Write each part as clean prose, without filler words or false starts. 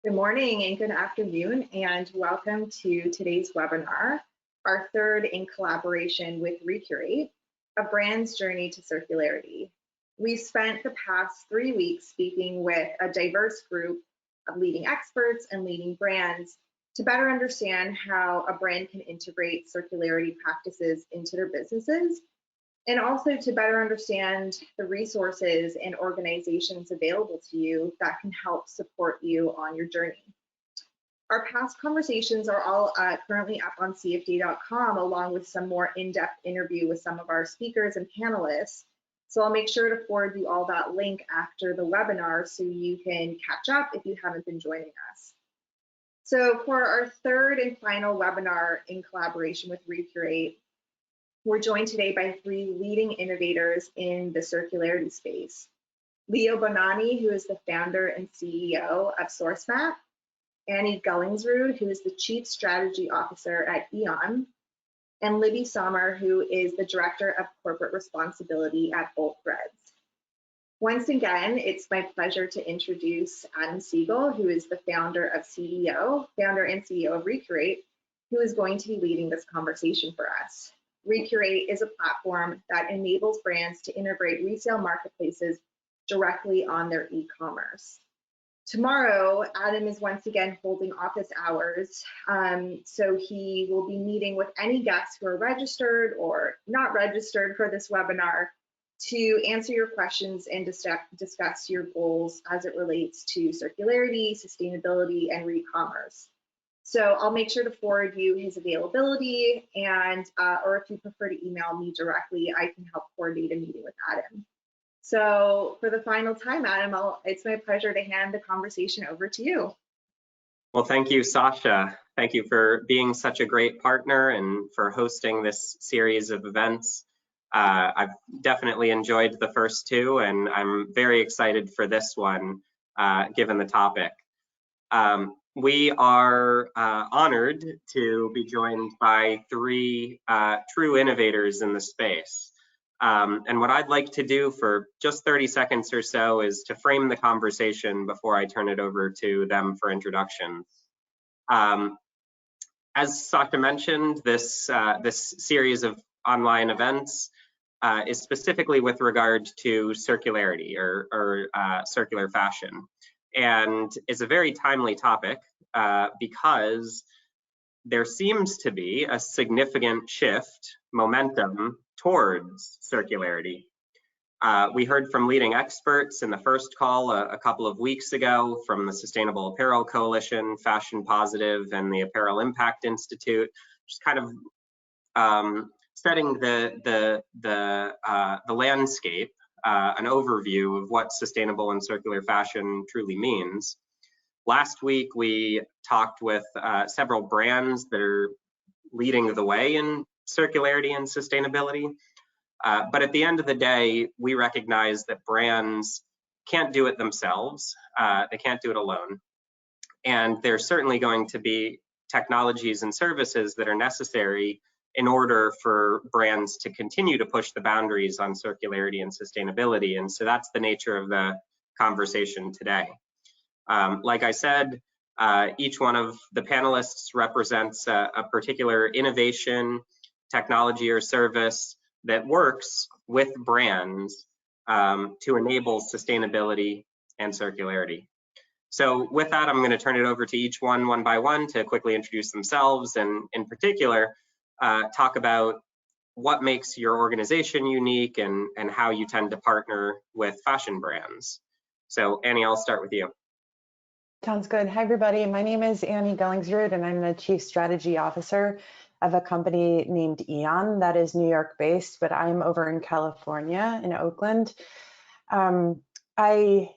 Good morning and good afternoon, and welcome to today's webinar, our third in collaboration with Recurate, A Brand's Journey to Circularity. We've spent the past 3 weeks speaking with a diverse group of leading experts and leading brands to better understand how a brand can integrate circularity practices into their businesses, and also to better understand the resources and organizations available to you that can help support you on your journey. Our past conversations are all currently up on CFDA.com, along with some more in-depth interview with some of our speakers and panelists. So I'll make sure to forward you all that link after the webinar so you can catch up if you haven't been joining us. So for our third and final webinar in collaboration with Recurate, we're joined today by 3 leading innovators in the circularity space. Leo Bonanni, who is the founder and CEO of SourceMap, Annie Gallingswood, who is the Chief Strategy Officer at Eon, and Libby Sommer, who is the Director of Corporate Responsibility at Bolt Threads. Once again, it's my pleasure to introduce Adam Siegel, who is the founder and CEO of Recurate, who is going to be leading this conversation for us. Recurate is a platform that enables brands to integrate resale marketplaces directly on their e-commerce. Tomorrow, Adam is once again holding office hours, so he will be meeting with any guests who are registered or not registered for this webinar to answer your questions and discuss your goals as it relates to circularity, sustainability, and re-commerce. So I'll make sure to forward you his availability, and or if you prefer to email me directly, I can help coordinate a meeting with Adam. So for the final time, Adam, it's my pleasure to hand the conversation over to you. Well, thank you, Sasha. Thank you for being such a great partner and for hosting this series of events. I've definitely enjoyed the first 2, and I'm very excited for this one, given the topic. We are honored to be joined by 3 true innovators in the space. And what I'd like to do for just 30 seconds or so is to frame the conversation before I turn it over to them for introductions. As Sasha mentioned, this series of online events is specifically with regard to circularity or circular fashion. And it's a very timely topic because there seems to be a significant shift, momentum towards circularity. We heard from leading experts in the first call a couple of weeks ago from the Sustainable Apparel Coalition, Fashion Positive, and the Apparel Impact Institute, just kind of setting the landscape. An overview of what sustainable and circular fashion truly means. Last week, we talked with several brands that are leading the way in circularity and sustainability. But at the end of the day, we recognize that brands can't do it themselves. They can't do it alone. And there's certainly going to be technologies and services that are necessary in order for brands to continue to push the boundaries on circularity and sustainability. And so that's the nature of the conversation today. Like I said, each one of the panelists represents a particular innovation, technology, or service that works with brands to enable sustainability and circularity. So with that, I'm going to turn it over to each one by one to quickly introduce themselves, and in particular, talk about what makes your organization unique and how you tend to partner with fashion brands. So Annie, I'll start with you. Sounds good. Hi, everybody. My name is Annie Gallingswood, and I'm the Chief Strategy Officer of a company named Eon that is New York based, but I'm over in California, in Oakland. I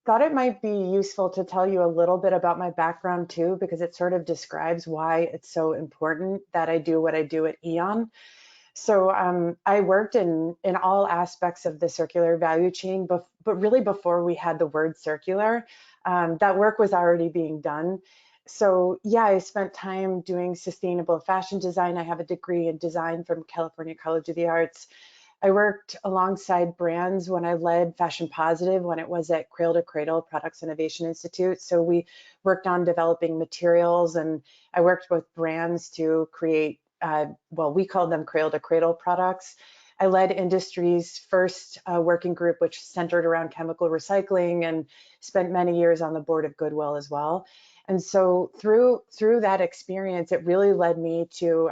thought it might be useful to tell you a little bit about my background too, because it sort of describes why it's so important that I do what I do at Eon. So I worked in all aspects of the circular value chain, but really before we had the word circular, that work was already being done. So yeah, I spent time doing sustainable fashion design. I have a degree in design from California College of the Arts. I worked alongside brands when I led Fashion Positive when it was at Cradle to Cradle Products Innovation Institute. So we worked on developing materials, and I worked with brands to create, well, we called them Cradle to Cradle products. I led industry's first working group, which centered around chemical recycling, and spent many years on the board of Goodwill as well. And so through that experience, it really led me to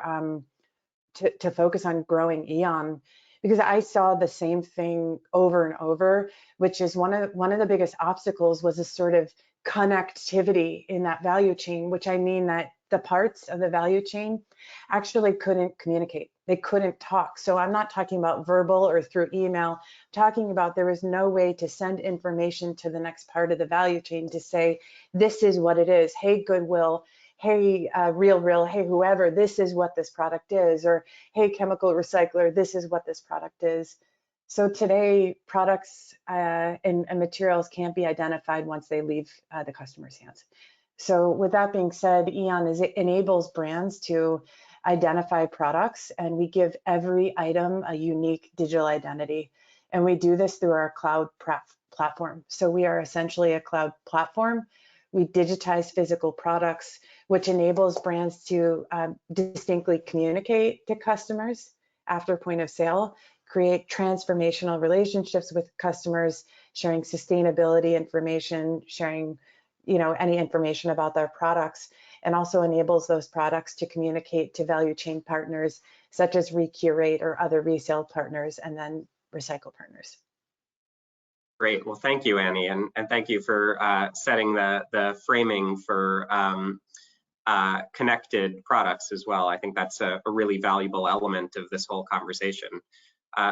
focus on growing Eon, because I saw the same thing over and over, which is one of the biggest obstacles was a sort of connectivity in that value chain, which I mean that the parts of the value chain actually couldn't communicate. They couldn't talk. So I'm not talking about verbal or through email. I'm talking about there was no way to send information to the next part of the value chain to say, this is what it is. Hey, Goodwill. Hey, Real, hey, whoever, this is what this product is. Or, hey, chemical recycler, this is what this product is. So today, products and materials can't be identified once they leave the customer's hands. So with that being said, Eon enables brands to identify products, and we give every item a unique digital identity. And we do this through our cloud platform. So we are essentially a cloud platform. We digitize physical products, which enables brands to distinctly communicate to customers after point of sale, create transformational relationships with customers, sharing sustainability information, sharing any information about their products, and also enables those products to communicate to value chain partners such as Recurate or other resale partners, and then recycle partners. Great. Well, thank you, Annie, and thank you for setting the framing for connected products as well. I think that's a really valuable element of this whole conversation.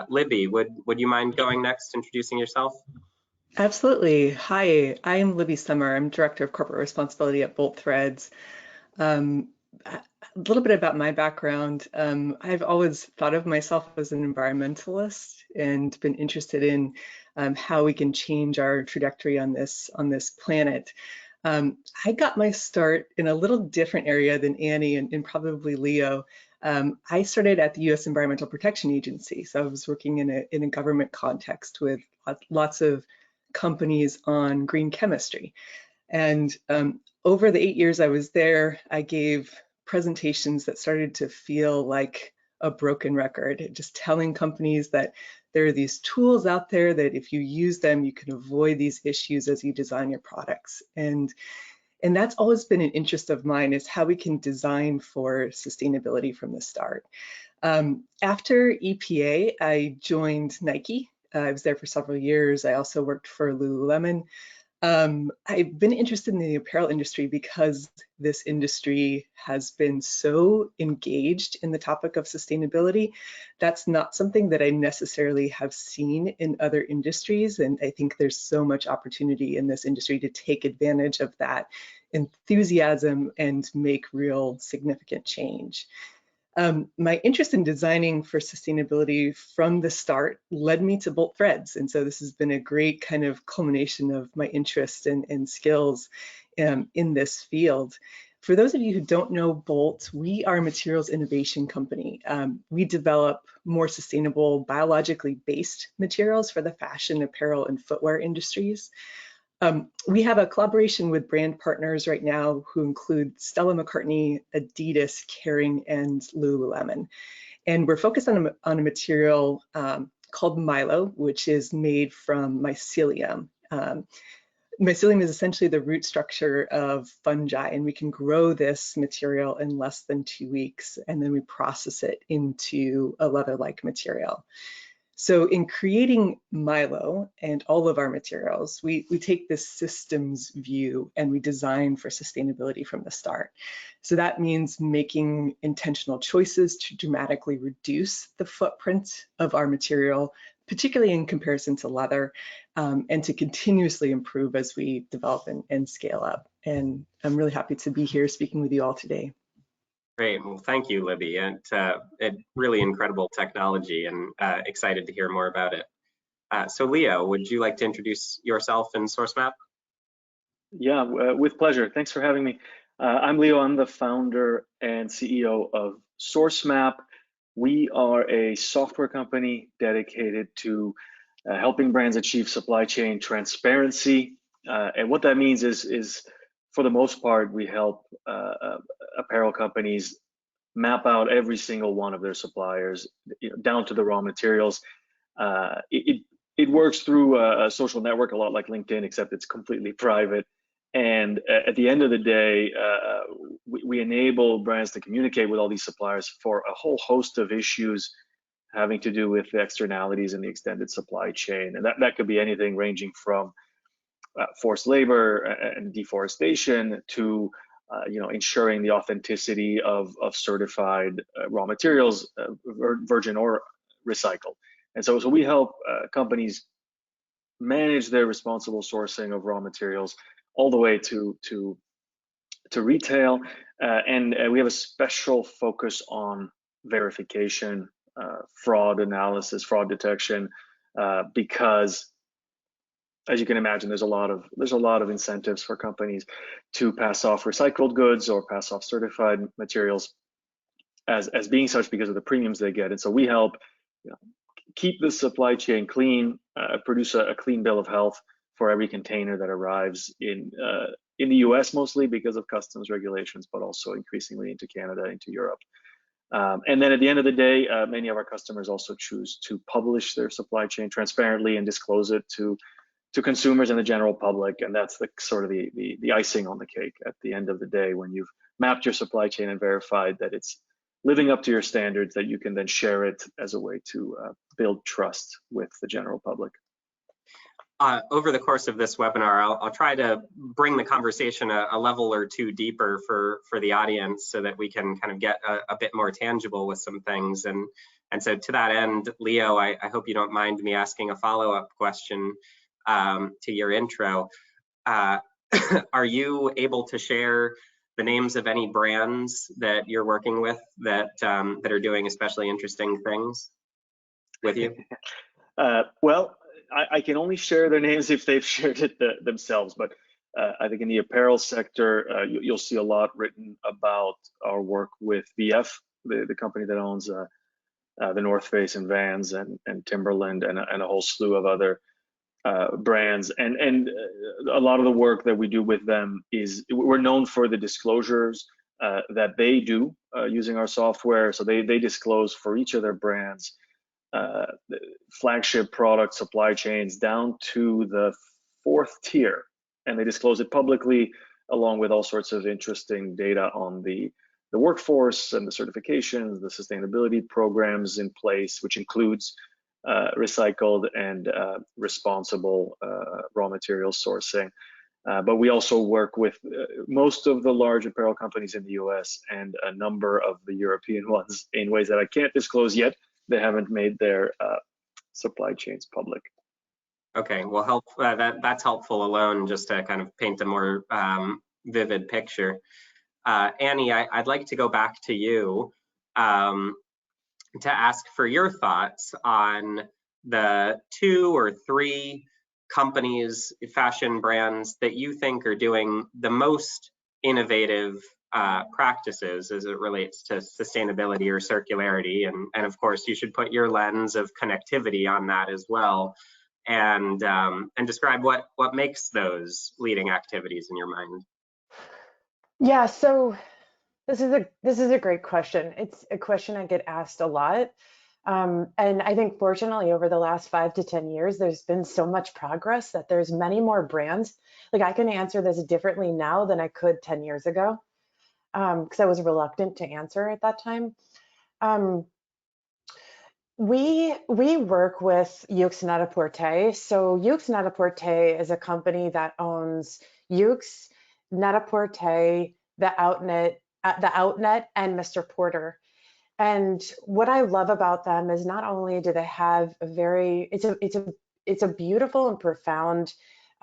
Libby, would you mind going next, introducing yourself? Absolutely. Hi, I'm Libby Summer. I'm Director of Corporate Responsibility at Bolt Threads. A little bit about my background. I've always thought of myself as an environmentalist and been interested in how we can change our trajectory on this planet. I got my start in a little different area than Annie and probably Leo. I started at the U.S. Environmental Protection Agency, so I was working in a government context with lots of companies on green chemistry. And over the 8 years I was there, I gave presentations that started to feel like a broken record, just telling companies that there are these tools out there that if you use them, you can avoid these issues as you design your products. And that's always been an interest of mine, is how we can design for sustainability from the start. After EPA, I joined Nike. I was there for several years. I also worked for Lululemon. I've been interested in the apparel industry because this industry has been so engaged in the topic of sustainability. That's not something that I necessarily have seen in other industries, and I think there's so much opportunity in this industry to take advantage of that enthusiasm and make real significant change. My interest in designing for sustainability from the start led me to Bolt Threads. And so this has been a great kind of culmination of my interest and skills in this field. For those of you who don't know Bolt, we are a materials innovation company. We develop more sustainable, biologically based materials for the fashion, apparel, and footwear industries. We have a collaboration with brand partners right now who include Stella McCartney, Adidas, Kering, and Lululemon. And we're focused on a material called Milo, which is made from mycelium. Mycelium is essentially the root structure of fungi, and we can grow this material in less than 2 weeks, and then we process it into a leather-like material. So in creating Milo and all of our materials, we take this systems view and we design for sustainability from the start. So that means making intentional choices to dramatically reduce the footprint of our material, particularly in comparison to leather, and to continuously improve as we develop and scale up. And I'm really happy to be here speaking with you all today. Great. Well, thank you, Libby. And really incredible technology, and excited to hear more about it. So Leo, would you like to introduce yourself and SourceMap? Yeah, with pleasure. Thanks for having me. I'm Leo. I'm the founder and CEO of SourceMap. We are a software company dedicated to helping brands achieve supply chain transparency. And what that means is for the most part, we help apparel companies map out every single one of their suppliers, down to the raw materials. It works through a social network, a lot like LinkedIn, except it's completely private. And at the end of the day, we enable brands to communicate with all these suppliers for a whole host of issues having to do with the externalities in the extended supply chain. And that could be anything ranging from forced labor and deforestation to ensuring the authenticity of certified raw materials, virgin or recycled. And so we help companies manage their responsible sourcing of raw materials all the way to retail, and we have a special focus on verification, fraud analysis, fraud detection, because as you can imagine, there's a lot of incentives for companies to pass off recycled goods or pass off certified materials as being such because of the premiums they get. And so we help keep the supply chain clean, produce a clean bill of health for every container that arrives in the US, mostly because of customs regulations, but also increasingly into Canada, into Europe. And then at the end of the day, many of our customers also choose to publish their supply chain transparently and disclose it to consumers and the general public. And that's the sort of the icing on the cake at the end of the day, when you've mapped your supply chain and verified that it's living up to your standards, that you can then share it as a way to build trust with the general public. Over the course of this webinar, I'll try to bring the conversation a level or two deeper for the audience so that we can kind of get a bit more tangible with some things. And so to that end, Leo, I hope you don't mind me asking a follow-up question to your intro. Are you able to share the names of any brands that you're working with that are doing especially interesting things with you? Well, I can only share their names if they've shared it themselves, but I think in the apparel sector, you'll see a lot written about our work with VF, the company that owns the North Face and Vans and Timberland and a whole slew of other brands. And a lot of the work that we do with them is, we're known for the disclosures that they do using our software. So they disclose for each of their brands flagship product supply chains down to the 4th tier, and they disclose it publicly along with all sorts of interesting data on the workforce and the certifications, the sustainability programs in place, which includes recycled and responsible raw material sourcing. But we also work with most of the large apparel companies in the US and a number of the European ones in ways that I can't disclose yet. They haven't made their supply chains public. Okay, well, that's helpful alone, just to kind of paint a more vivid picture. Annie, I'd like to go back to you to ask for your thoughts on the 2 or 3 companies, fashion brands that you think are doing the most innovative practices as it relates to sustainability or circularity, and of course you should put your lens of connectivity on that as well, and describe what makes those leading activities in your mind. Yeah, so this is a great question. It's a question I get asked a lot. And I think fortunately over the last 5 to 10 years, there's been so much progress that there's many more brands. Like, I can answer this differently now than I could 10 years ago, because I was reluctant to answer at that time. We work with Yoox Net-a-Porter. So Yoox Net-a-Porter is a company that owns Yoox, Net-a-Porter, the Outnet, and Mr. Porter. And what I love about them is not only do they have a very, it's a beautiful and profound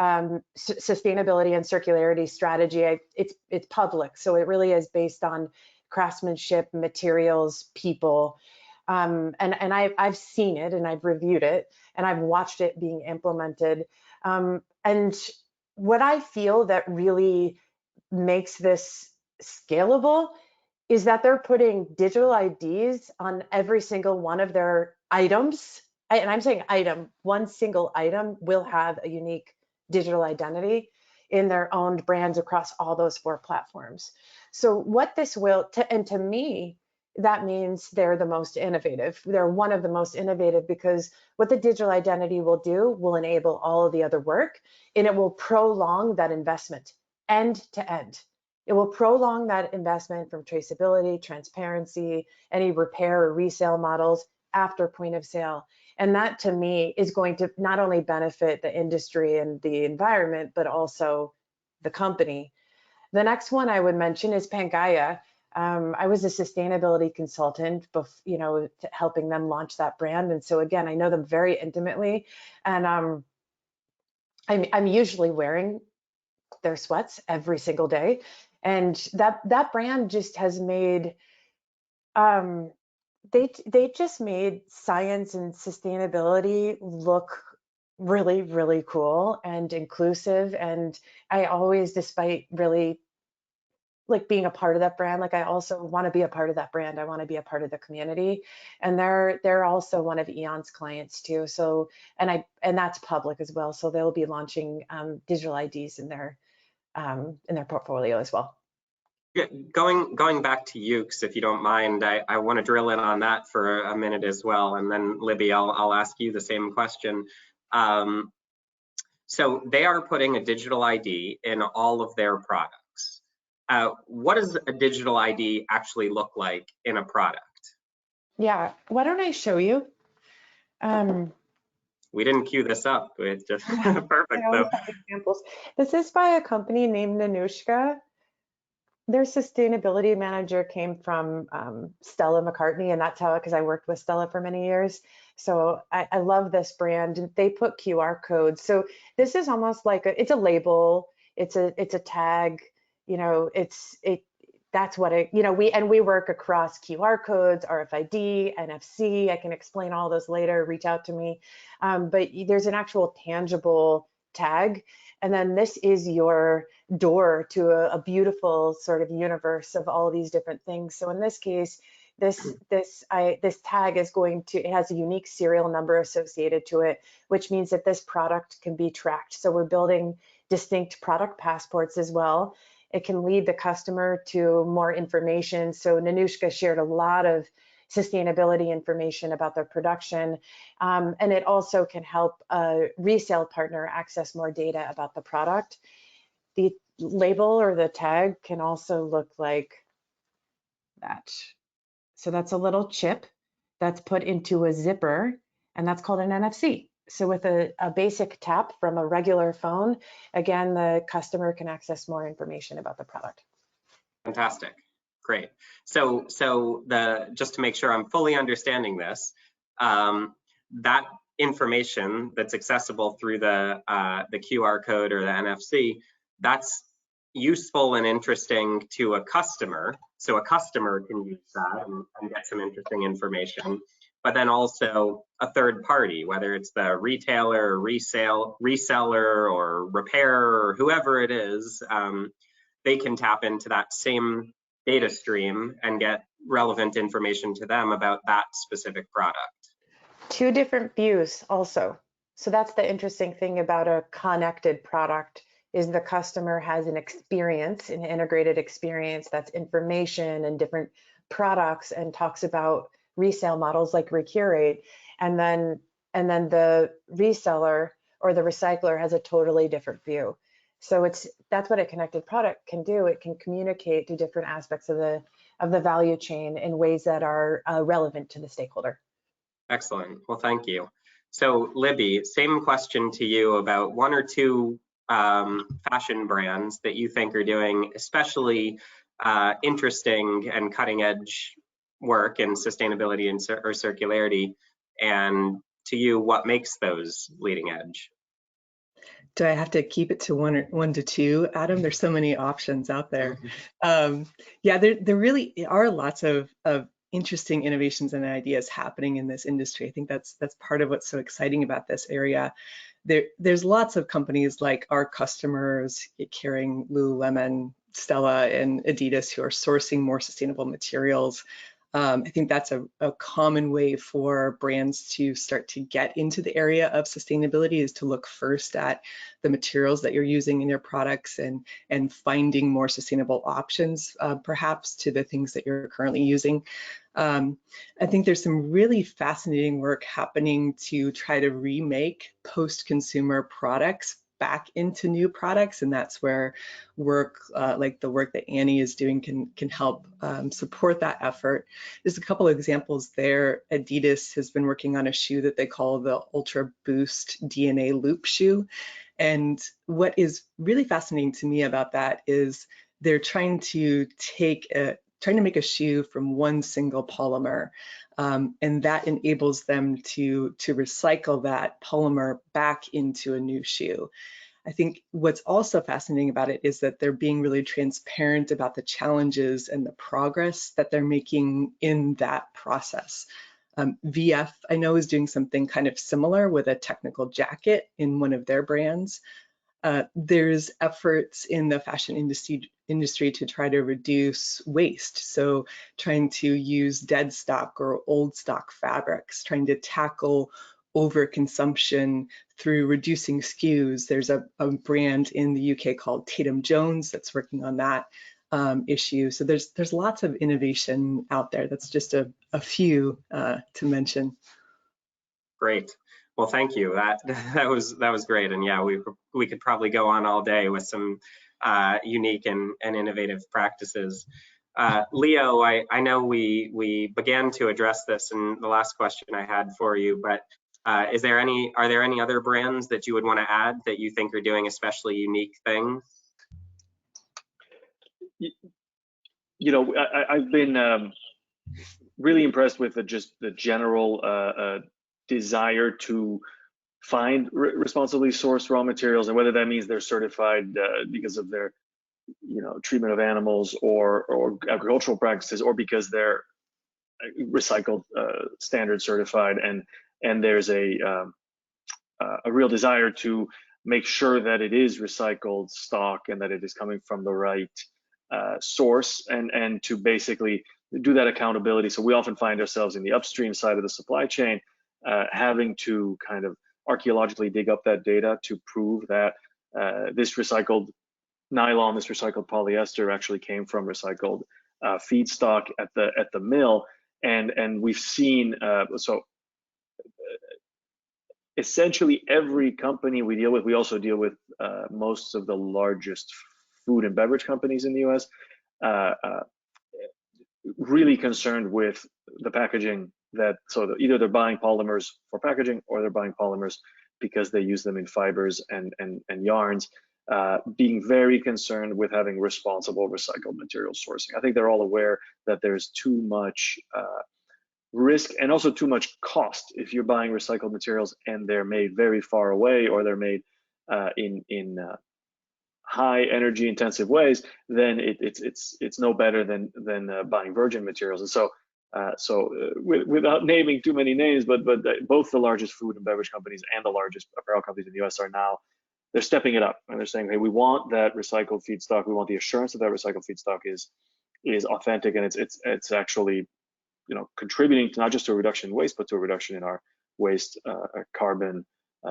sustainability and circularity strategy. It's public, so it really is based on craftsmanship, materials, people. And I've seen it and I've reviewed it and I've watched it being implemented. And what I feel that really makes this scalable is that they're putting digital IDs on every single one of their items. And I'm saying item, one single item will have a unique digital identity in their owned brands across all those 4 platforms. So what this will, and to me, that means they're the most innovative. They're one of the most innovative, because what the digital identity will do will enable all of the other work, and it will prolong that investment end to end. It will prolong that investment from traceability, transparency, any repair or resale models after point of sale. And that, to me, is going to not only benefit the industry and the environment, but also the company. The next one I would mention is Pangaea. I was a sustainability consultant, helping them launch that brand. And so again, I know them very intimately, and I'm usually wearing their sweats every single day. And that brand just has made, they just made science and sustainability look really, really cool and inclusive. And I always, despite really like being a part of that brand, like I also want to be a part of that brand. I want to be a part of the community, and they're also one of Eon's clients too. So, and that's public as well. So they'll be launching digital IDs in their portfolio as well. Yeah, going back to Ukes, if you don't mind, I want to drill in on that for a minute as well, and then Libby, I'll ask you the same question. So they are putting a digital ID in all of their products. What does a digital ID actually look like in a product? Yeah, why don't I show you? We didn't queue this up. It's just perfect. I always have examples. This is by a company named Nanushka. Their sustainability manager came from Stella McCartney, and that's how, because I worked with Stella for many years. So I love this brand. They put QR codes. So this is almost like it's a label. It's a tag. That's what it. We work across QR codes, RFID, NFC. I can explain all those later. Reach out to me. But there's an actual tangible tag. And then this is your door to a beautiful sort of universe of all these different things. So in this case, this tag is it has a unique serial number associated to it, which means that this product can be tracked. So we're building distinct product passports as well. It can lead the customer to more information. So Nanushka shared a lot of sustainability information about their production. And it also can help a resale partner access more data about the product. The label or the tag can also look like that. So that's a little chip that's put into a zipper, and that's called an NFC. So with a basic tap from a regular phone, again, the customer can access more information about the product. Fantastic. Great. So just to make sure I'm fully understanding this, that information that's accessible through the QR code or the NFC, that's useful and interesting to a customer. So a customer can use that and get some interesting information. But then also a third party, whether it's the retailer, or reseller, or repairer, or whoever it is, they can tap into that same data stream and get relevant information to them about that specific product. 2 different views also. So that's the interesting thing about a connected product, is the customer has an experience, an integrated experience that's information and different products, and talks about resale models like Recurate, and then the reseller or the recycler has a totally different view. So that's what a connected product can do. It can communicate to different aspects of the value chain in ways that are relevant to the stakeholder. Excellent. Well, thank you. So Libby, same question to you about 1 or 2 fashion brands that you think are doing especially interesting and cutting edge work in sustainability and or circularity, and to you, what makes those leading edge? Do I have to keep it to 1 to 2, Adam? There's so many options out there. Yeah, there really are lots of interesting innovations and ideas happening in this industry. I think that's part of what's so exciting about this area. There's lots of companies like our customers carrying Lululemon Stella and Adidas, who are sourcing more sustainable materials. I think that's a common way for brands to start to get into the area of sustainability, is to look first at the materials that you're using in your products and finding more sustainable options, perhaps, to the things that you're currently using. I think there's some really fascinating work happening to try to remake post-consumer products back into new products, and that's where work like the work that Annie is doing can help support that effort. Just a couple of examples there. Adidas has been working on a shoe that they call the Ultra Boost DNA Loop shoe, and what is really fascinating to me about that is they're trying to make a shoe from one single polymer, and that enables them to recycle that polymer back into a new shoe. I think what's also fascinating about it is that they're being really transparent about the challenges and the progress that they're making in that process. VF, I know, is doing something kind of similar with a technical jacket in one of their brands. There's efforts in the fashion industry to try to reduce waste. So trying to use dead stock or old stock fabrics, trying to tackle overconsumption through reducing SKUs. There's a brand in the UK called Tatum Jones that's working on that issue. So there's lots of innovation out there. That's just a few to mention. Great. Well, thank you. That was great. And yeah, we could probably go on all day with some unique and innovative practices. Leo, I know we began to address this in the last question I had for you, but are there any other brands that you would want to add that you think are doing especially unique things? You know, I've been really impressed with the general desire to find responsibly sourced raw materials, and whether that means they're certified because of their, treatment of animals or agricultural practices, or because they're recycled standard certified, and there's a real desire to make sure that it is recycled stock and that it is coming from the right source, and to basically do that accountability. So we often find ourselves in the upstream side of the supply chain having to kind of archaeologically dig up that data to prove that this recycled nylon, this recycled polyester actually came from recycled feedstock at the mill, and we've seen essentially every company we deal with. We also deal with most of the largest food and beverage companies in the U.S. Really concerned with the packaging, either they're buying polymers for packaging or they're buying polymers because they use them in fibers and yarns, being very concerned with having responsible recycled material sourcing. I think they're all aware that there's too much risk and also too much cost if you're buying recycled materials and they're made very far away, or they're made in high energy intensive ways. Then it's no better than buying virgin materials. And so without naming too many names, but both the largest food and beverage companies and the largest apparel companies in the US they're stepping it up, and they're saying, hey, we want that recycled feedstock. We want the assurance that recycled feedstock is authentic, and it's actually contributing to not just to a reduction in waste, but to a reduction in our waste, carbon,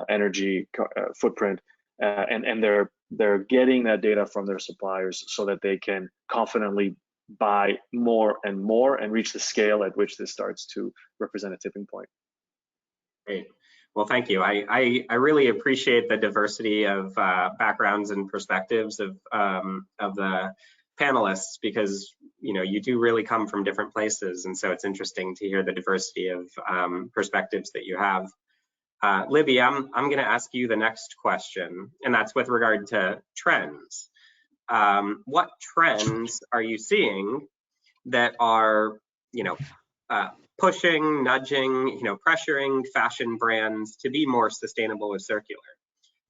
energy footprint, and they're getting that data from their suppliers so that they can confidently buy more and more and reach the scale at which this starts to represent a tipping point. Great. Well, thank you. I really appreciate the diversity of backgrounds and perspectives of the panelists, because you do really come from different places, and so it's interesting to hear the diversity of perspectives that you have. Libby, I'm going to ask you the next question, and that's with regard to trends. What trends are you seeing that are, pushing, nudging, pressuring fashion brands to be more sustainable or circular?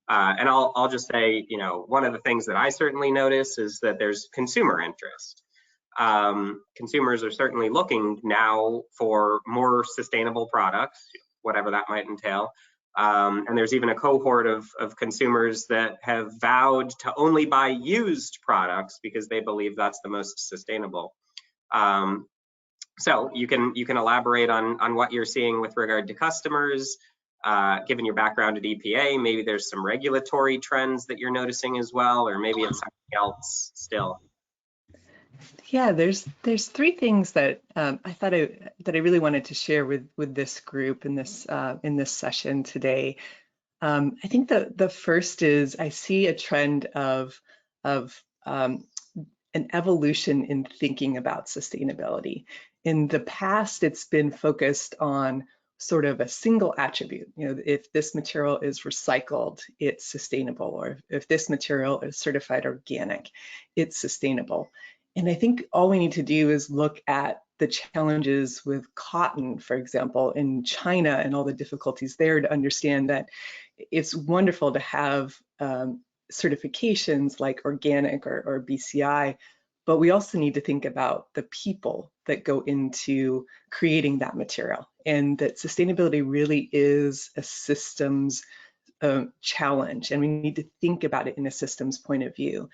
And I'll just say, one of the things that I certainly notice is that there's consumer interest. Consumers are certainly looking now for more sustainable products, whatever that might entail. And there's even a cohort of consumers that have vowed to only buy used products because they believe that's the most sustainable. So you can elaborate on what you're seeing with regard to customers, given your background at EPA. Maybe there's some regulatory trends that you're noticing as well, or maybe it's something else still. Yeah, there's three things that I thought that I really wanted to share with this group in this session today. I think the first is I see a trend of an evolution in thinking about sustainability. In the past, it's been focused on sort of a single attribute. You know, if this material is recycled, it's sustainable, or if this material is certified organic, it's sustainable. And I think all we need to do is look at the challenges with cotton, for example, in China and all the difficulties there to understand that it's wonderful to have certifications like organic or BCI, but we also need to think about the people that go into creating that material, and that sustainability really is a systems challenge, and we need to think about it in a systems point of view.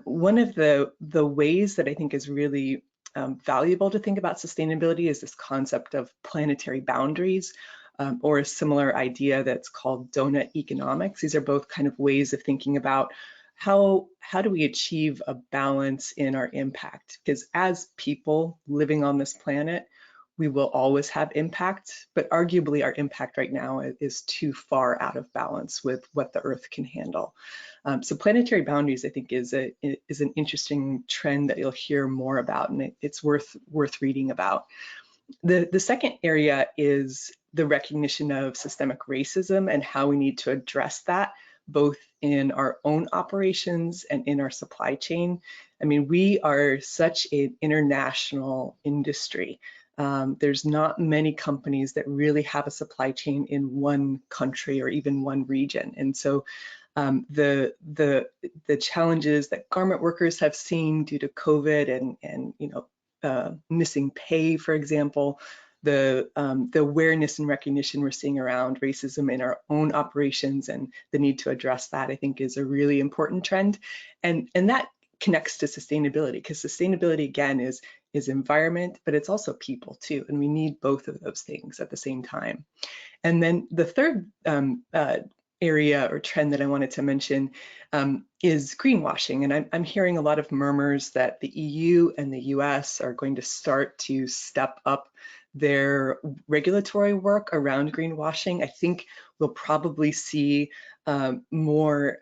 One of the ways that I think is really valuable to think about sustainability is this concept of planetary boundaries, or a similar idea that's called donut economics. These are both kind of ways of thinking about how do we achieve a balance in our impact? Because as people living on this planet, we will always have impact, but arguably our impact right now is too far out of balance with what the Earth can handle. So planetary boundaries, I think, is an interesting trend that you'll hear more about, and it's worth reading about. The second area is the recognition of systemic racism and how we need to address that, both in our own operations and in our supply chain. I mean, we are such an international industry. There's not many companies that really have a supply chain in one country or even one region. And so the challenges that garment workers have seen due to COVID and you know, missing pay, for example, the awareness and recognition we're seeing around racism in our own operations and the need to address that, I think, is a really important trend. And that connects to sustainability, because sustainability, again, is environment, but it's also people too, and we need both of those things at the same time. And then the third area or trend that I wanted to mention is greenwashing. And I'm hearing a lot of murmurs that the EU and the US are going to start to step up their regulatory work around greenwashing. I think we'll probably see more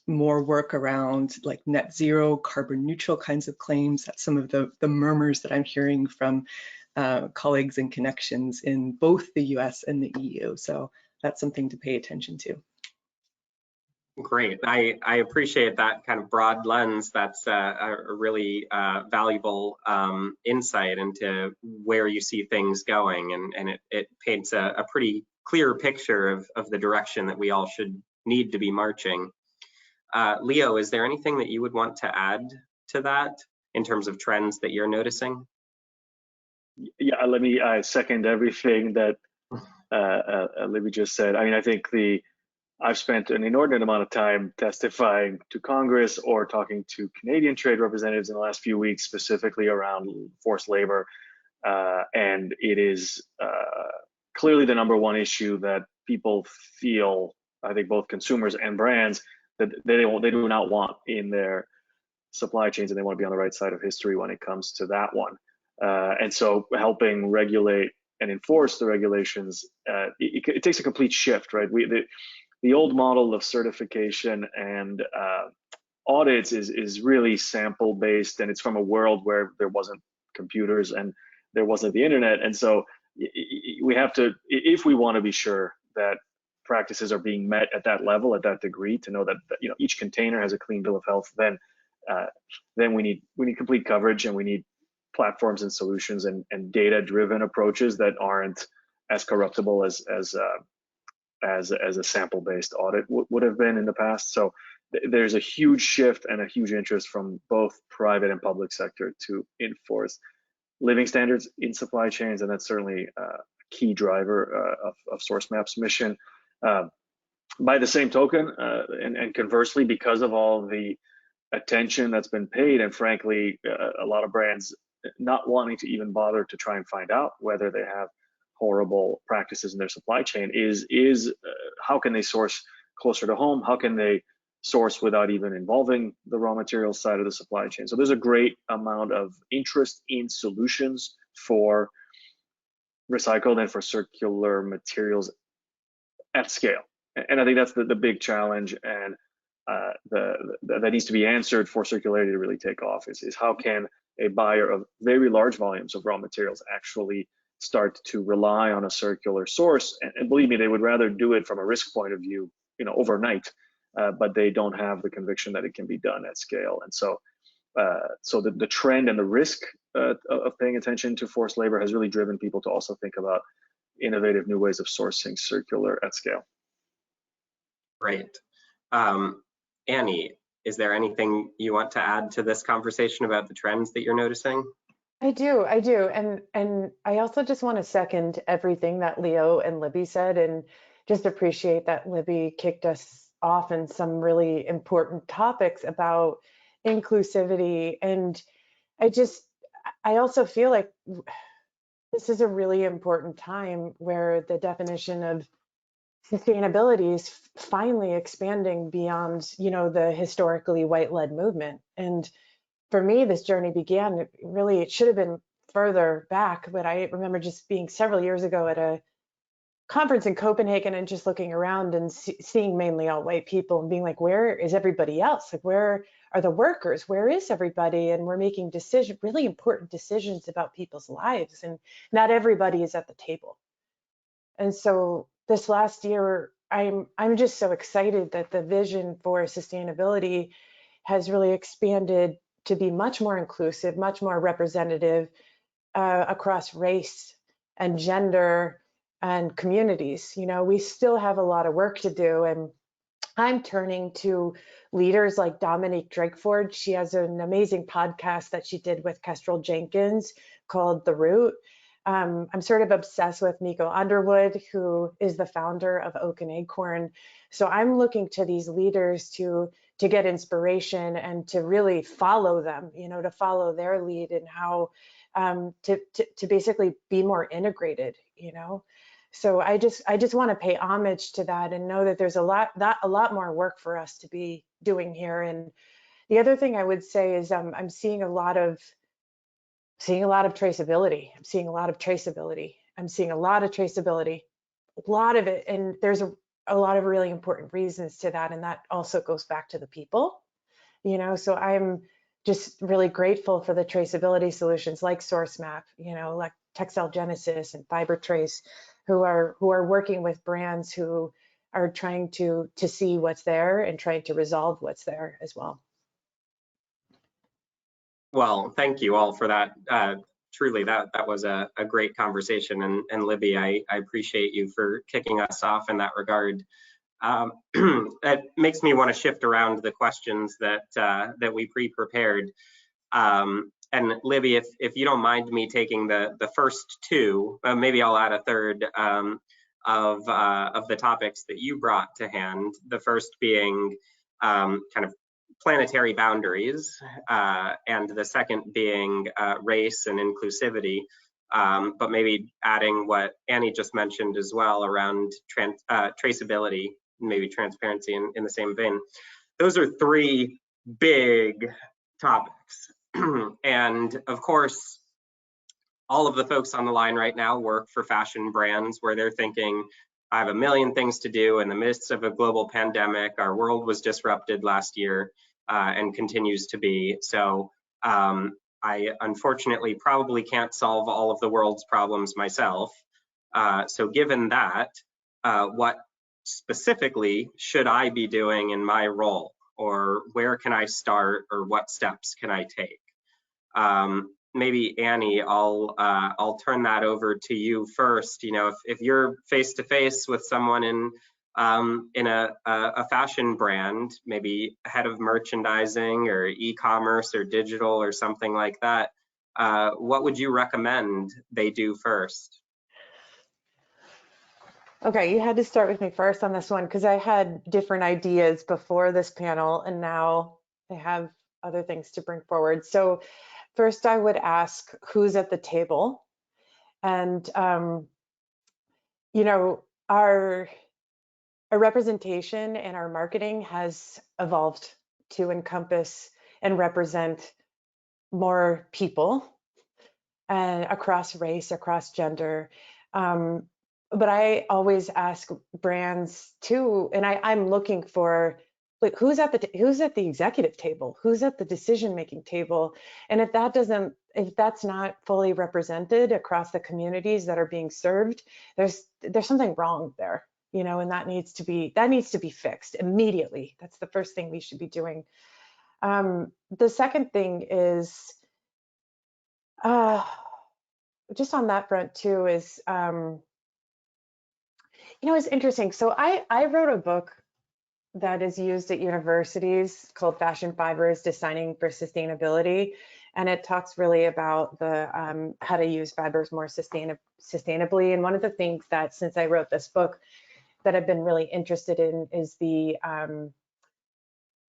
work around like net zero, carbon neutral kinds of claims. That's some of the murmurs that I'm hearing from colleagues and connections in both the US and the EU. So that's something to pay attention to. Great. I appreciate that kind of broad lens. That's a really valuable insight into where you see things going, and it paints a pretty clear picture of the direction that we all should need to be marching. Leo, is there anything that you would want to add to that in terms of trends that you're noticing? Yeah, I second everything that Libby just said. I mean, I think I've spent an inordinate amount of time testifying to Congress or talking to Canadian trade representatives in the last few weeks, specifically around forced labor. And it is clearly the #1 issue that people feel, I think both consumers and brands, that they do not want in their supply chains, and they want to be on the right side of history when it comes to that one. And so helping regulate and enforce the regulations, it takes a complete shift, right? The old model of certification and audits is really sample based, and it's from a world where there wasn't computers and there wasn't the internet. And so we have to, if we want to be sure that practices are being met at that level, at that degree, to know that you know each container has a clean bill of health, then we need complete coverage, and we need platforms and solutions and data driven approaches that aren't as corruptible as a sample based audit would have been in the past. So there's a huge shift and a huge interest from both private and public sector to enforce living standards in supply chains, and that's certainly a key driver of SourceMap's mission. By the same token, and conversely, because of all the attention that's been paid, and frankly, a lot of brands not wanting to even bother to try and find out whether they have horrible practices in their supply chain, is how can they source closer to home? How can they source without even involving the raw materials side of the supply chain? So there's a great amount of interest in solutions for recycled and for circular materials at scale. And I think that's the big challenge, and that needs to be answered for circularity to really take off, is how can a buyer of very large volumes of raw materials actually start to rely on a circular source. And believe me, they would rather do it from a risk point of view, overnight, but they don't have the conviction that it can be done at scale. And so the trend and the risk of paying attention to forced labor has really driven people to also think about innovative new ways of sourcing circular at scale. Great. Annie, is there anything you want to add to this conversation about the trends that you're noticing? I do. And I also just want to second everything that Leo and Libby said, and just appreciate that Libby kicked us off in some really important topics about inclusivity. And I also feel like this is a really important time where the definition of sustainability is finally expanding beyond, the historically white-led movement. And for me, this journey began, it should have been further back, but I remember just being several years ago at a conference in Copenhagen and just looking around and seeing mainly all white people and being like, where is everybody else? Like, where are the workers? Where is everybody? And we're making really important decisions about people's lives, and not everybody is at the table. And so this last year, I'm just so excited that the vision for sustainability has really expanded to be much more inclusive, much more representative across race and gender and communities. We still have a lot of work to do, and I'm turning to leaders like Dominique Drakeford. She has an amazing podcast that she did with Kestrel Jenkins called The Root. I'm sort of obsessed with Nico Underwood, who is the founder of Oak and Acorn. So I'm looking to these leaders to get inspiration and to really follow them, to follow their lead and how to basically be more integrated, So I just want to pay homage to that and know that there's a lot more work for us to be doing here. And the other thing I would say is I'm seeing a lot of traceability. I'm seeing a lot of it. And there's a lot of really important reasons to that. And that also goes back to the people, so I'm just really grateful for the traceability solutions like SourceMap, like Textile Genesis and FiberTrace, who are working with brands who are trying to see what's there and trying to resolve what's there as well. Well, thank you all for that. Truly, that was a great conversation. And Libby, I appreciate you for kicking us off in that regard. It makes me want to shift around the questions that we pre-prepared. And Libby, if you don't mind me taking the first two, maybe I'll add a third of the topics that you brought to hand. The first being kind of planetary boundaries, and the second being race and inclusivity, but maybe adding what Annie just mentioned as well around traceability, maybe transparency in the same vein. Those are three big topics. And of course, all of the folks on the line right now work for fashion brands where they're thinking, I have a million things to do in the midst of a global pandemic. Our world was disrupted last year and continues to be. So I unfortunately probably can't solve all of the world's problems myself. So given that, what specifically should I be doing in my role? Or where can I start, or what steps can I take? Maybe Annie, I'll turn that over to you first. If you're face to face with someone in a fashion brand, maybe head of merchandising or e-commerce or digital or something like that, what would you recommend they do first? Okay, you had to start with me first on this one because I had different ideas before this panel, and now I have other things to bring forward. So first I would ask who's at the table. And, you know, our representation and our marketing has evolved to encompass and represent more people and across race, across gender. But I always ask brands too, and I'm looking for like who's at the executive table, who's at the decision-making table, and if that's not fully represented across the communities that are being served, there's something wrong there, you know, and that needs to be fixed immediately. That's the first thing we should be doing. The second thing is just on that front too is, you know, it's interesting. So I wrote a book that is used at universities called Fashion Fibers, Designing for Sustainability. And it talks really about the how to use fibers more sustainably. And one of the things that, since I wrote this book, that I've been really interested in is the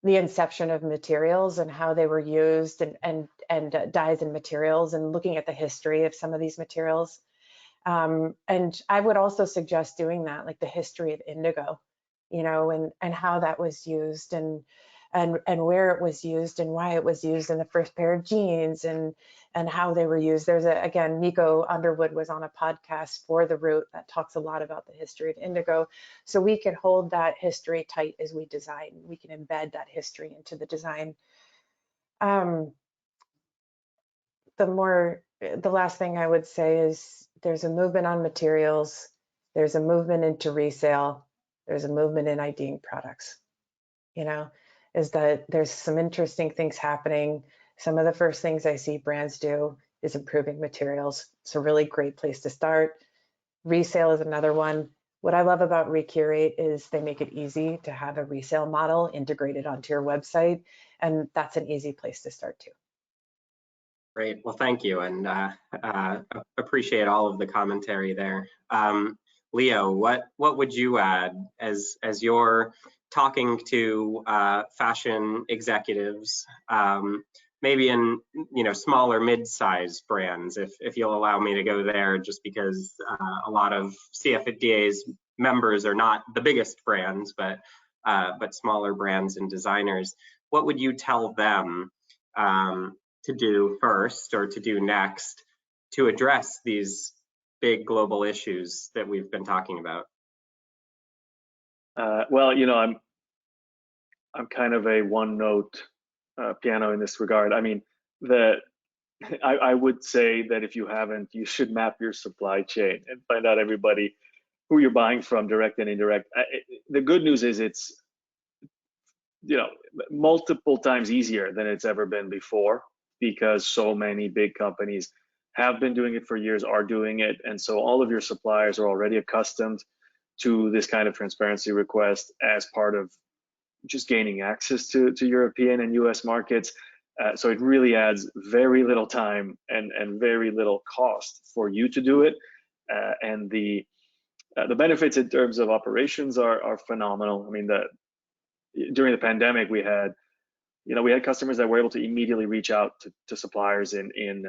inception of materials and how they were used, and dyes and materials, and looking at the history of some of these materials. And I would also suggest doing that, like the history of indigo, you know, and how that was used, and where it was used, and why it was used in the first pair of jeans, and how they were used. There's again, Nico Underwood was on a podcast for The Root that talks a lot about the history of indigo. So we can hold that history tight as we design. We can embed that history into the design. The last thing I would say is there's a movement on materials, there's a movement into resale, there's a movement in IDing products. You know, is that there's some interesting things happening. Some of the first things I see brands do is improving materials. It's a really great place to start. Resale is another one. What I love about Recurate is they make it easy to have a resale model integrated onto your website, and that's an easy place to start too. Great. Well, thank you, and appreciate all of the commentary there. Leo, what would you add as you're talking to fashion executives, maybe in smaller mid-sized brands, if you'll allow me to go there, just because a lot of CFDA's members are not the biggest brands, but smaller brands and designers. What would you tell them to do first, or to do next, to address these big global issues that we've been talking about? Well, you know, I'm kind of a one-note piano in this regard. I mean, I would say that if you haven't, you should map your supply chain and find out everybody who you're buying from, direct and indirect. The good news is it's, you know, multiple times easier than it's ever been before, because so many big companies have been doing it for years, are doing it. And so all of your suppliers are already accustomed to this kind of transparency request as part of just gaining access to European and US markets. So it really adds very little time and very little cost for you to do it. And the benefits in terms of operations are phenomenal. I mean, during the pandemic, we had customers that were able to immediately reach out to suppliers in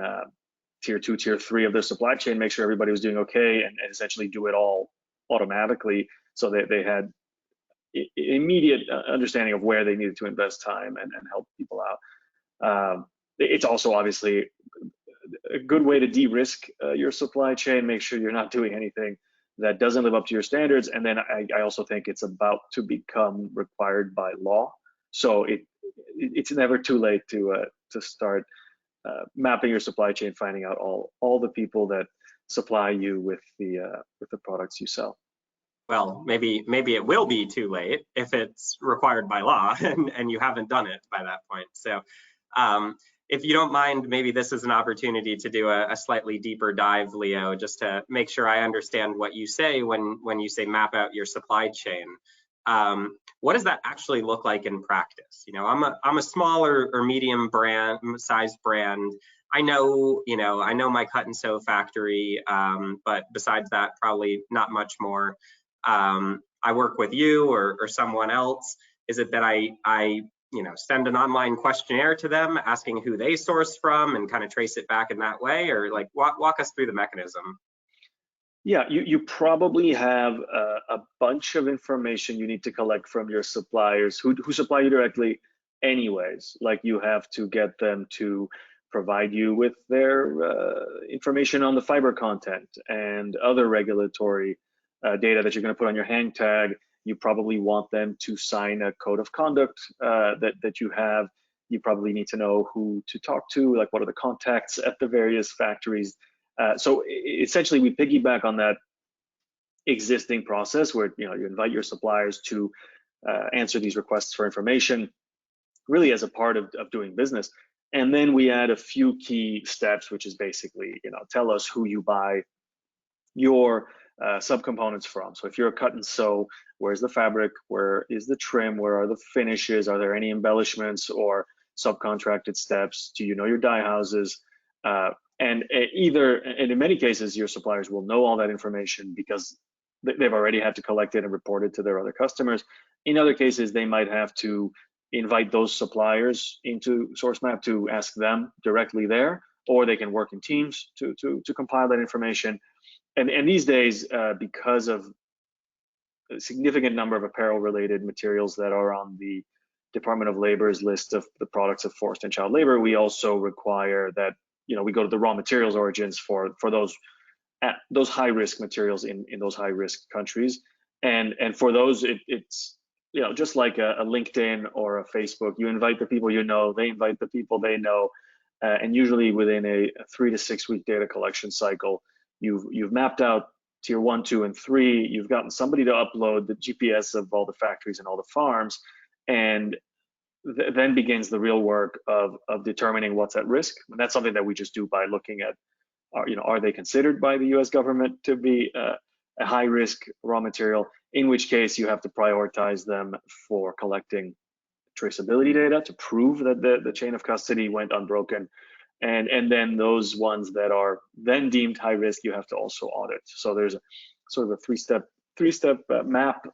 tier 2, tier 3 of their supply chain, make sure everybody was doing okay, and essentially do it all automatically. So they had immediate understanding of where they needed to invest time and help people out. It's also obviously a good way to de-risk your supply chain, make sure you're not doing anything that doesn't live up to your standards. And then I also think it's about to become required by law. So it's never too late to start mapping your supply chain, finding out all the people that supply you with the products you sell. Well, maybe it will be too late if it's required by law and you haven't done it by that point. So if you don't mind, maybe this is an opportunity to do a slightly deeper dive, Leo, just to make sure I understand what you say when you say map out your supply chain. What does that actually look like in practice? You know, I'm a smaller or medium sized brand. I know my cut and sew factory, but besides that, probably not much more. I work with you or someone else? Is it that I send an online questionnaire to them asking who they source from and kind of trace it back in that way? Or like walk us through the mechanism. Yeah, you probably have a bunch of information you need to collect from your suppliers who supply you directly anyways. Like you have to get them to provide you with their information on the fiber content and other regulatory data that you're going to put on your hang tag. You probably want them to sign a code of conduct that you have. You probably need to know who to talk to, like what are the contacts at the various factories. So essentially, we piggyback on that existing process where you invite your suppliers to answer these requests for information, really as a part of doing business. And then we add a few key steps, which is basically, tell us who you buy your subcomponents from. So if you're a cut and sew, where's the fabric? Where is the trim? Where are the finishes? Are there any embellishments or subcontracted steps? Do you know your dye houses? And in many cases, your suppliers will know all that information because they've already had to collect it and report it to their other customers. In other cases, they might have to invite those suppliers into SourceMap to ask them directly there, or they can work in teams to compile that information. And these days, because of a significant number of apparel-related materials that are on the Department of Labor's list of the products of forced and child labor, we also require that we go to the raw materials origins for those high-risk materials in those high-risk countries. And for those, it's just like a LinkedIn or a Facebook. You invite the people you know, they invite the people they know, and usually within a 3 to 6 week data collection cycle, you've mapped out tier 1, 2, and 3. You've gotten somebody to upload the GPS of all the factories and all the farms, and then begins the real work of determining what's at risk. And that's something that we just do by looking at, are they considered by the U.S. government to be a high-risk raw material? In which case, you have to prioritize them for collecting traceability data to prove that the chain of custody went unbroken. And then those ones that are then deemed high risk, you have to also audit. So there's sort of a three-step map,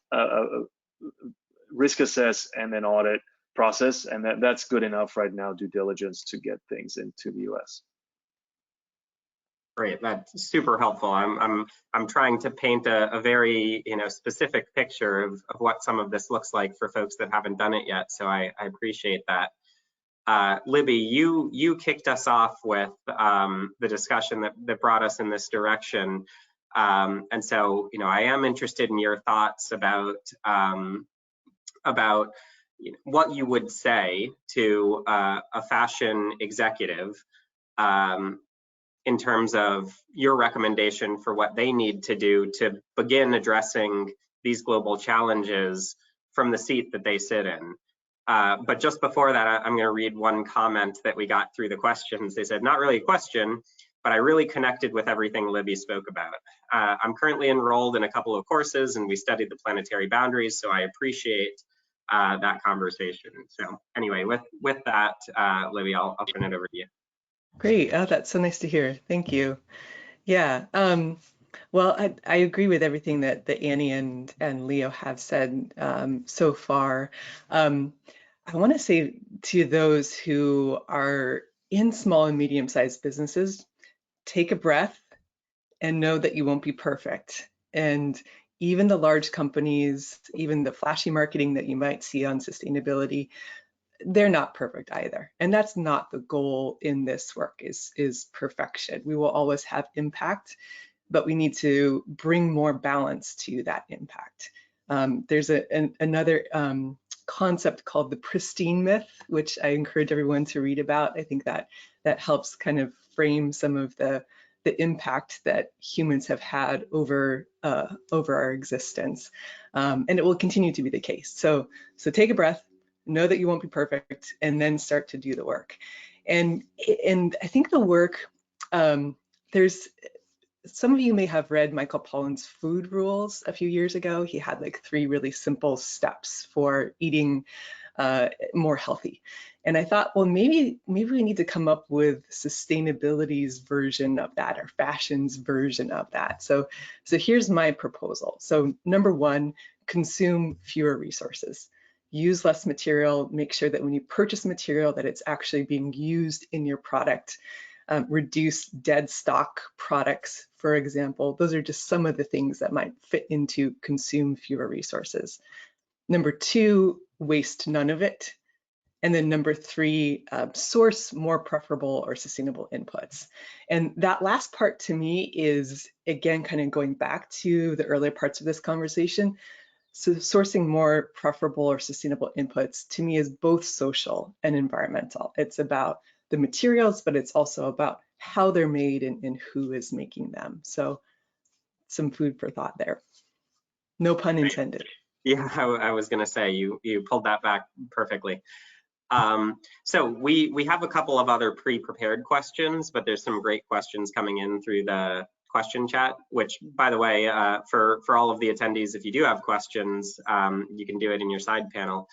risk assess, and then audit process, and that's good enough right now, due diligence, to get things into the US. Great, that's super helpful. I'm trying to paint a very specific picture of what some of this looks like for folks that haven't done it yet. So I appreciate that. Libby, you kicked us off with the discussion that brought us in this direction, and so I am interested in your thoughts about what you would say to a fashion executive in terms of your recommendation for what they need to do to begin addressing these global challenges from the seat that they sit in. But just before that, I'm going to read one comment that we got through the questions. They said, not really a question, but I really connected with everything Libby spoke about. I'm currently enrolled in a couple of courses and we studied the planetary boundaries, so I appreciate that conversation. So anyway, with that, Libby, I'll turn it over to you. Great. Oh, that's so nice to hear. Thank you. Yeah. Well, I agree with everything that Annie and Leo have said so far. I want to say to those who are in small and medium-sized businesses, take a breath and know that you won't be perfect. And even the large companies, even the flashy marketing that you might see on sustainability, they're not perfect either. And that's not the goal in this work, is perfection. We will always have impact, but we need to bring more balance to that impact. There's another concept called the Pristine Myth, which I encourage everyone to read about. I think that helps kind of frame some of the impact that humans have had over our existence. And it will continue to be the case. So take a breath, know that you won't be perfect, and then start to do the work. And I think the work, there's, some of you may have read Michael Pollan's food rules a few years ago. He had like 3 really simple steps for eating more healthy. And I thought, well, maybe we need to come up with sustainability's version of that, or fashion's version of that. So here's my proposal. So number one, consume fewer resources. Use less material. Make sure that when you purchase material that it's actually being used in your product. Reduce dead stock products, for example. Those are just some of the things that might fit into consume fewer resources. Number two, waste none of it. And then number three, source more preferable or sustainable inputs. And that last part to me is, again, kind of going back to the earlier parts of this conversation. So sourcing more preferable or sustainable inputs to me is both social and environmental. It's about the materials, but it's also about how they're made and who is making them. So some food for thought there. No pun intended. Yeah, I was going to say you pulled that back perfectly. So we have a couple of other pre-prepared questions, but there's some great questions coming in through the question chat, which, by the way, for all of the attendees, if you do have questions, you can do it in your side panel.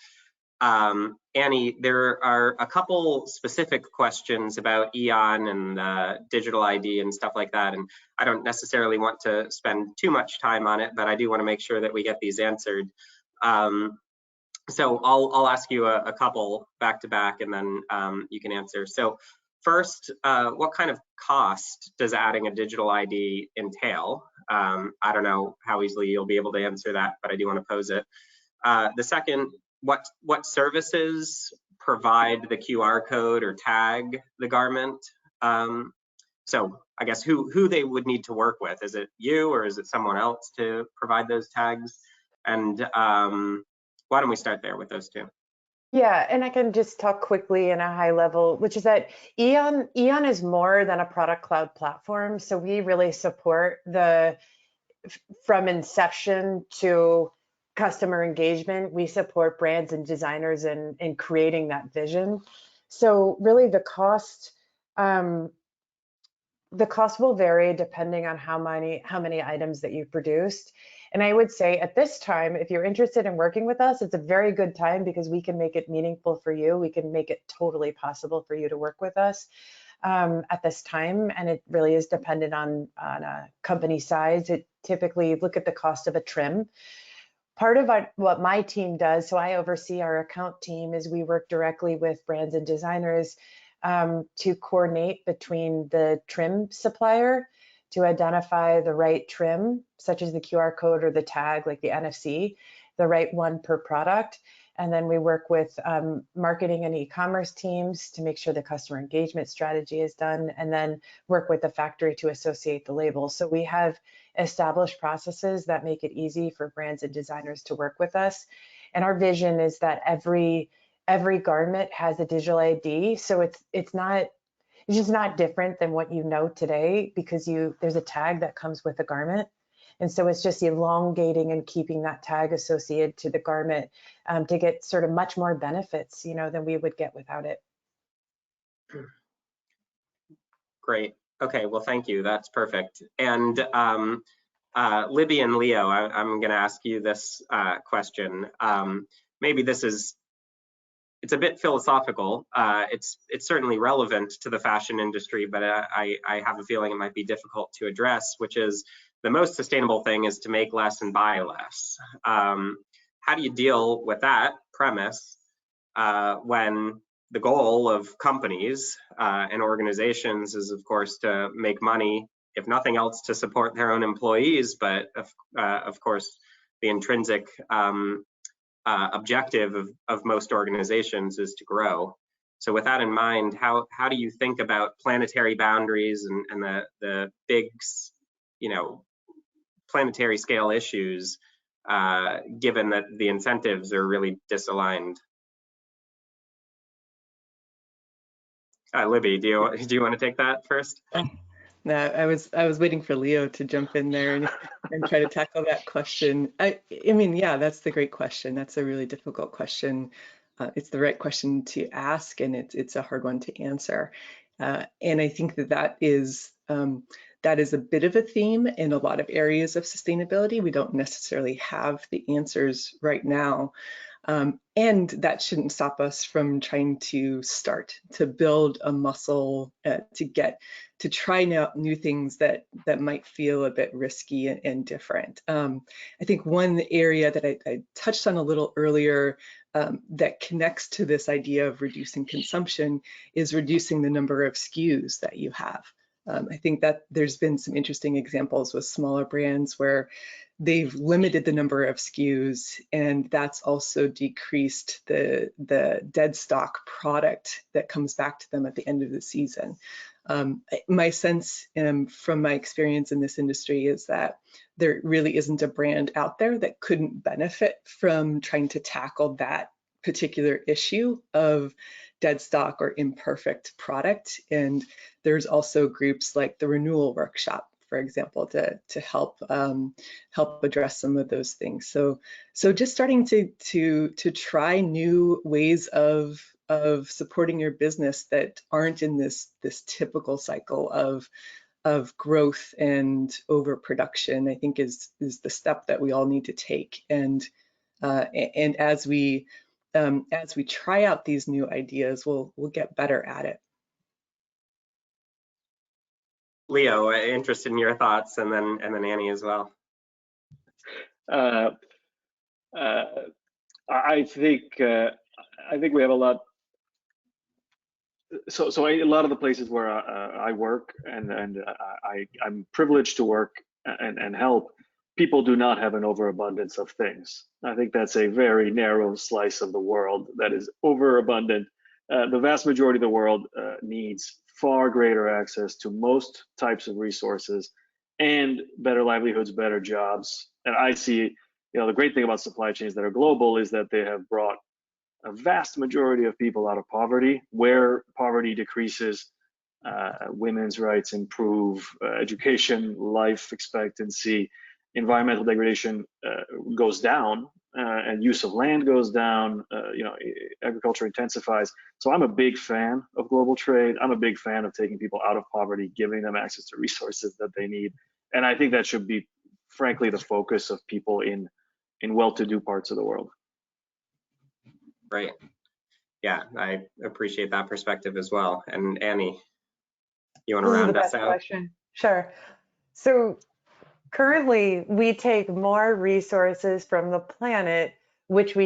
Annie, there are a couple specific questions about EON and digital ID and stuff like that, and I don't necessarily want to spend too much time on it, but I do want to make sure that we get these answered. So I'll ask you a couple back to back, and then you can answer. So first, what kind of cost does adding a digital ID entail? I don't know how easily you'll be able to answer that, but I do want to pose it. The second, what services provide the QR code or tag the garment? So I guess who they would need to work with. Is it you or is it someone else to provide those tags? And why don't we start there with those two? Yeah, and I can just talk quickly in a high level, which is that EON is more than a product cloud platform. So we really support from inception to customer engagement. We support brands and designers in creating that vision. So really the cost will vary depending on how many items that you've produced. And I would say at this time, if you're interested in working with us, it's a very good time because we can make it meaningful for you. We can make it totally possible for you to work with us at this time. And it really is dependent on a company size. It typically, look at the cost of a trim. Part of what my team does, so I oversee our account team, is we work directly with brands and designers to coordinate between the trim supplier to identify the right trim, such as the QR code or the tag, like the NFC, the right one per product. And then we work with marketing and e-commerce teams to make sure the customer engagement strategy is done, and then work with the factory to associate the labels. So we have established processes that make it easy for brands and designers to work with us. And our vision is that every garment has a digital ID. So it's just not different than what you know today, because there's a tag that comes with the garment. And so it's just elongating and keeping that tag associated to the garment to get sort of much more benefits, than we would get without it. Great. Okay, well, thank you. That's perfect. And Libby and Leo, I'm going to ask you this question. Maybe it's a bit philosophical. It's certainly relevant to the fashion industry, but I have a feeling it might be difficult to address, which is the most sustainable thing is to make less and buy less. How do you deal with that premise when the goal of companies and organizations is, of course, to make money, if nothing else, to support their own employees, but of course, the intrinsic objective of most organizations is to grow. So with that in mind, how do you think about planetary boundaries and the big, planetary scale issues, given that the incentives are really disaligned? Libby, do you want to take that first? No, I was waiting for Leo to jump in there and try to tackle that question. I mean, yeah, that's the great question. That's a really difficult question. It's the right question to ask, and it's a hard one to answer. And I think that is a bit of a theme in a lot of areas of sustainability. We don't necessarily have the answers right now. And that shouldn't stop us from trying to start to build a muscle to try new things that might feel a bit risky and different. I think one area that I touched on a little earlier that connects to this idea of reducing consumption is reducing the number of SKUs that you have. I think that there's been some interesting examples with smaller brands where they've limited the number of SKUs, and that's also decreased the dead stock product that comes back to them at the end of the season. My sense from my experience in this industry is that there really isn't a brand out there that couldn't benefit from trying to tackle that particular issue of dead stock or imperfect product. And there's also groups like the Renewal Workshop, for example, to help address some of those things. So just starting to try new ways of supporting your business that aren't in this typical cycle of growth and overproduction, I think is the step that we all need to take. And as we try out these new ideas, we'll get better at it. Leo, interested in your thoughts, and then Annie as well. I think we have a lot. So a lot of the places where I work and I'm privileged to work and help, people do not have an overabundance of things. I think that's a very narrow slice of the world that is overabundant. The vast majority of the world needs far greater access to most types of resources and better livelihoods, better jobs. And I see, the great thing about supply chains that are global is that they have brought a vast majority of people out of poverty. Where poverty decreases, women's rights improve, education, life expectancy, environmental degradation goes down, and use of land goes down, agriculture intensifies. So I'm a big fan of global trade. I'm a big fan of taking people out of poverty, giving them access to resources that they need. And I think that should be, frankly, the focus of people in well-to-do parts of the world. Right. Yeah, I appreciate that perspective as well. And Annie, you want to round us out? Question. Sure. So currently, we take more resources from the planet, which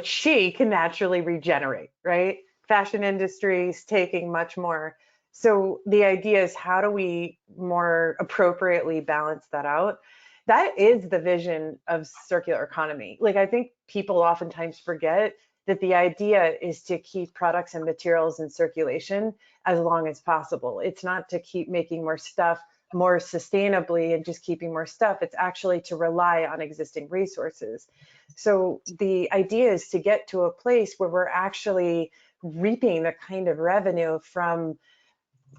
she can naturally regenerate, right? Fashion industries taking much more. So the idea is, how do we more appropriately balance that out? That is the vision of circular economy. Like, I think people oftentimes forget that the idea is to keep products and materials in circulation as long as possible. It's not to keep making more stuff more sustainably and just keeping more stuff. It's actually to rely on existing resources. So the idea is to get to a place where we're actually reaping the kind of revenue from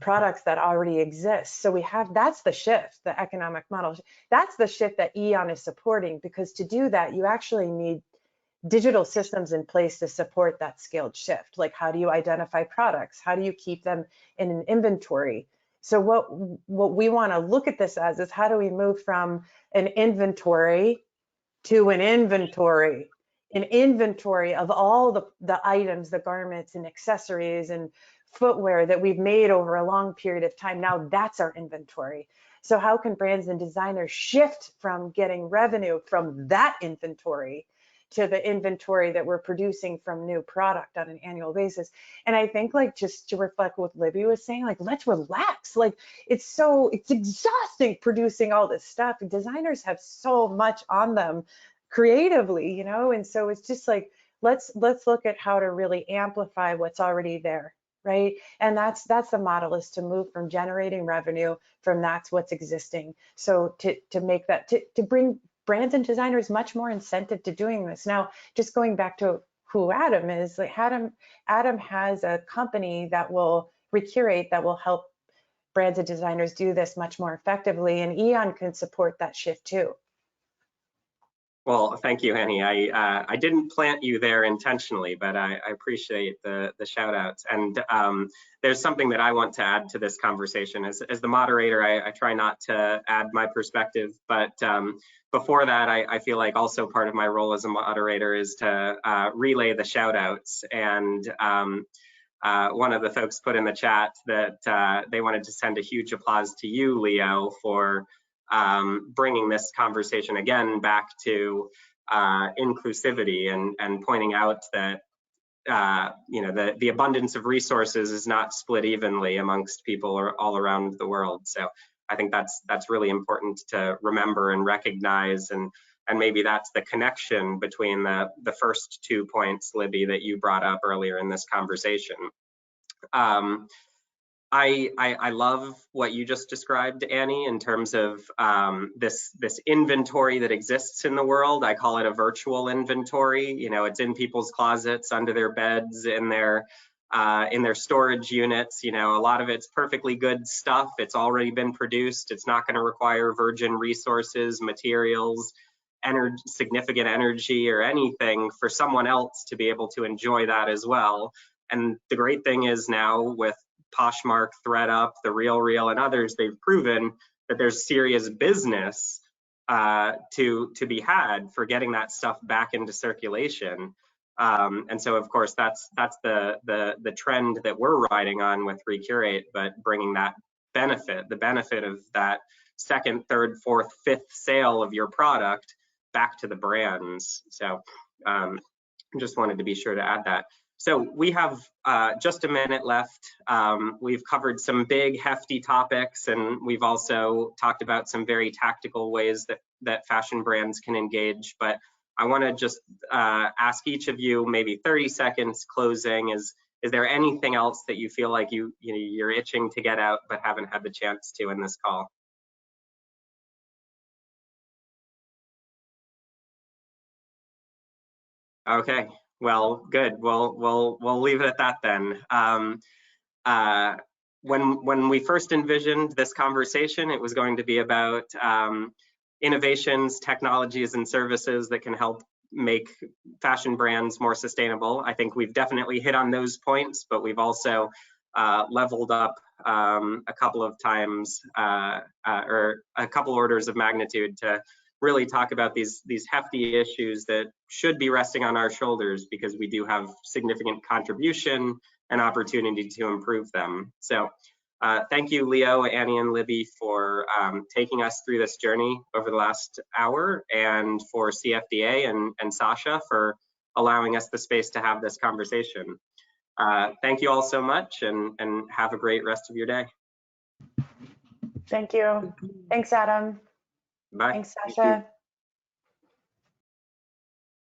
products that already exist. So that's the shift, the economic model. That's the shift that Eon is supporting, because to do that, you actually need digital systems in place to support that scaled shift. Like, how do you identify products? How do you keep them in an inventory? So what we want to look at this as is, how do we move from an inventory to an inventory of all the items, the garments and accessories and footwear that we've made over a long period of time. Now that's our inventory. So how can brands and designers shift from getting revenue from that inventory to the inventory that we're producing from new product on an annual basis? And I think, like, just to reflect what Libby was saying, like, let's relax. Like, it's exhausting producing all this stuff. Designers have so much on them creatively, and so it's just like, let's look at how to really amplify what's already there, right? And that's the model, is to move from generating revenue from that's what's existing. So to make that, to bring brands and designers much more incentive to doing this. Now, just going back to who Adam is, like, Adam has a company that will recurate, that will help brands and designers do this much more effectively, and Eon can support that shift too. Well, thank you, Annie. I didn't plant you there intentionally, but I appreciate the shout outs. And there's something that I want to add to this conversation. As the moderator, I try not to add my perspective, but before that, I feel like also part of my role as a moderator is to relay the shout outs. And one of the folks put in the chat that they wanted to send a huge applause to you, Leo, for bringing this conversation again back to inclusivity and pointing out that you know, the abundance of resources is not split evenly amongst people all around the world. So I think that's really important to remember and recognize, and maybe that's the connection between the first 2 points, Libby, that you brought up earlier in this conversation. I love what you just described, Annie, in terms of this inventory that exists in the world. I call it a virtual inventory. You know, it's in people's closets, under their beds, in their storage units. You know, a lot of it's perfectly good stuff. It's already been produced. It's not going to require virgin resources, materials, significant energy, or anything for someone else to be able to enjoy that as well. And the great thing is now with Poshmark, ThreadUp, The RealReal, and others, they've proven that there's serious business to be had for getting that stuff back into circulation. And so, of course, that's the trend that we're riding on with Recurate, but bringing that the benefit of that second, third, fourth, fifth sale of your product back to the brands. So just wanted to be sure to add that. So we have just a minute left. We've covered some big, hefty topics, and we've also talked about some very tactical ways that fashion brands can engage. But I want to just ask each of you, maybe 30 seconds closing. Is there anything else that you feel like you're itching to get out but haven't had the chance to in this call? Okay. Well, good. We'll leave it at that then. When we first envisioned this conversation, it was going to be about innovations, technologies, and services that can help make fashion brands more sustainable. I think we've definitely hit on those points, but we've also leveled up a couple of times or a couple orders of magnitude to really talk about these hefty issues that should be resting on our shoulders, because we do have significant contribution and opportunity to improve them. So thank you, Leo, Annie, and Libby, for taking us through this journey over the last hour, and for CFDA and Sasha for allowing us the space to have this conversation. Thank you all so much, and have a great rest of your day. Thank you. Thanks, Adam. Bye. Thanks, Sasha.